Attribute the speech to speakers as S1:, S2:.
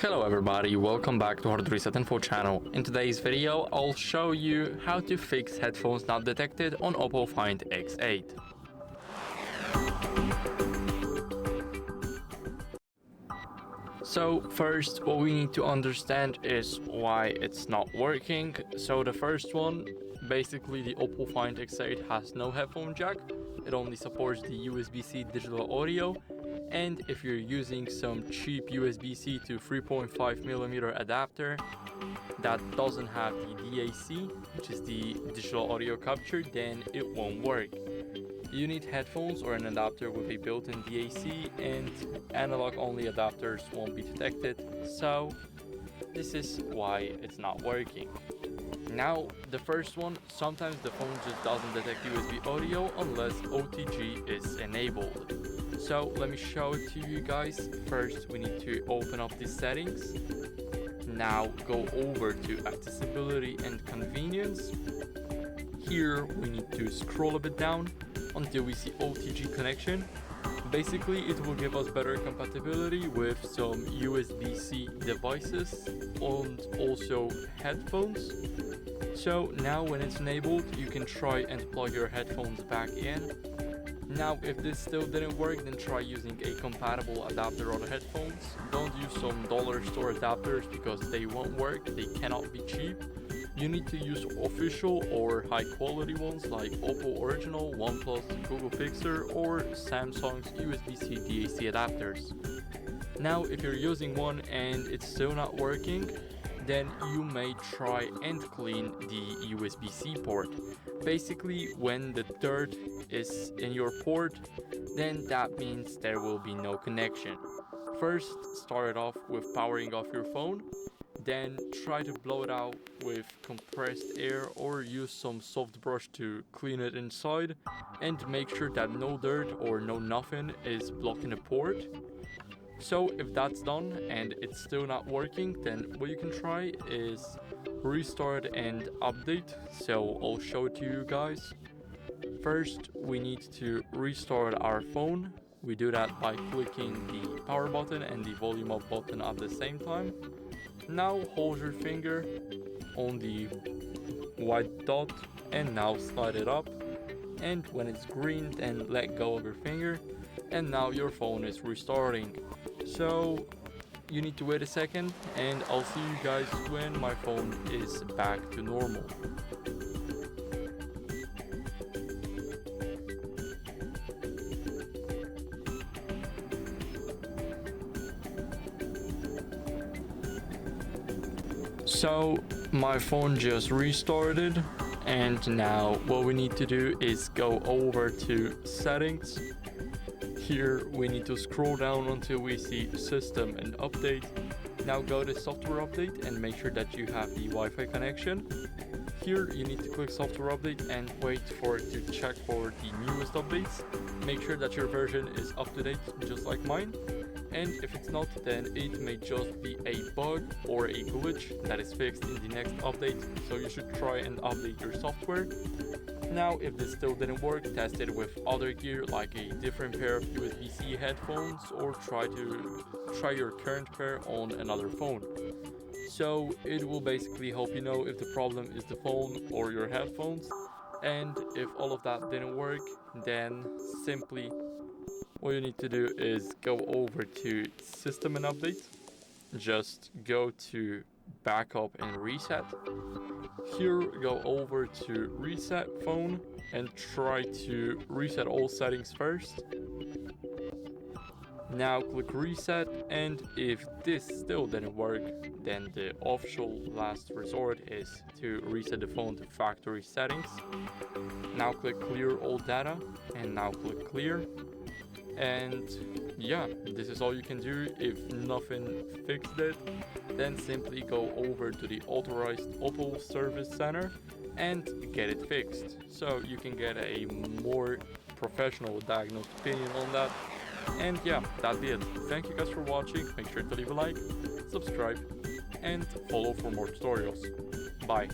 S1: Hello everybody, welcome back to HardReset.Info channel. In today's video, I'll show you how to fix headphones not detected on OPPO Find X8. So first, what we need to understand is why it's not working. So the first one, basically the OPPO Find X8 has no headphone jack. It only supports the USB-C digital audio. And if you're using some cheap USB-C to 3.5mm adapter that doesn't have the DAC, which is the digital audio capture, then it won't work. You need headphones or an adapter with a built-in DAC, and analog-only adapters won't be detected, so this is why it's not working. Now, the first one, sometimes the phone just doesn't detect USB audio unless OTG is enabled. So let me show it to you guys. First, we need to open up the settings. Now go over to accessibility and convenience. Here we need to scroll a bit down until we see OTG connection. Basically, it will give us better compatibility with some USB-C devices and also headphones. So now when it's enabled, you can try and plug your headphones back in. Now, if this still didn't work, then try using a compatible adapter on the headphones. Don't use some dollar store adapters because they won't work, they cannot be cheap. You need to use official or high quality ones like OPPO Original, OnePlus, Google Pixel, or Samsung's USB-C DAC adapters. Now, if you're using one and it's still not working, then you may try and clean the USB-C port. Basically, when the dirt is in your port, then that means there will be no connection. First, start it off with powering off your phone, then try to blow it out with compressed air or use some soft brush to clean it inside, and make sure that no dirt or no nothing is blocking the port. So if that's done and it's still not working, then what you can try is restart and update. So I'll show it to you guys. First, we need to restart our phone. We do that by clicking the power button and the volume up button at the same time. Now hold your finger on the white dot and now slide it up. And when it's green, then let go of your finger. And now your phone is restarting. So you need to wait a second, and I'll see you guys when my phone is back to normal. So my phone just restarted, and now what we need to do is go over to settings. Here we need to scroll down until we see system and update. Now go to software update and make sure that you have the Wi-Fi connection. Here you need to click software update and wait for it to check for the newest updates. Make sure that your version is up to date, just like mine. And if it's not, then it may just be a bug or a glitch that is fixed in the next update. So you should try and update your software. Now, if this still didn't work, test it with other gear like a different pair of USB-C headphones, or try your current pair on another phone. So it will basically help you know if the problem is the phone or your headphones. And if all of that didn't work, then simply what you need to do is go over to system and update. Just go to backup and reset. Here go over to reset phone and try to reset all settings first. Now click reset, and if this still didn't work, then the official last resort is to reset the phone to factory settings. Now click clear all data, and now click clear. And yeah, this is all you can do. If nothing fixed it, then simply go over to the authorized OPPO service center and get it fixed, so you can get a more professional diagnosed opinion on that. And yeah, that'd be it. Thank you guys for watching. Make sure to leave a like, subscribe, and follow for more tutorials. Bye.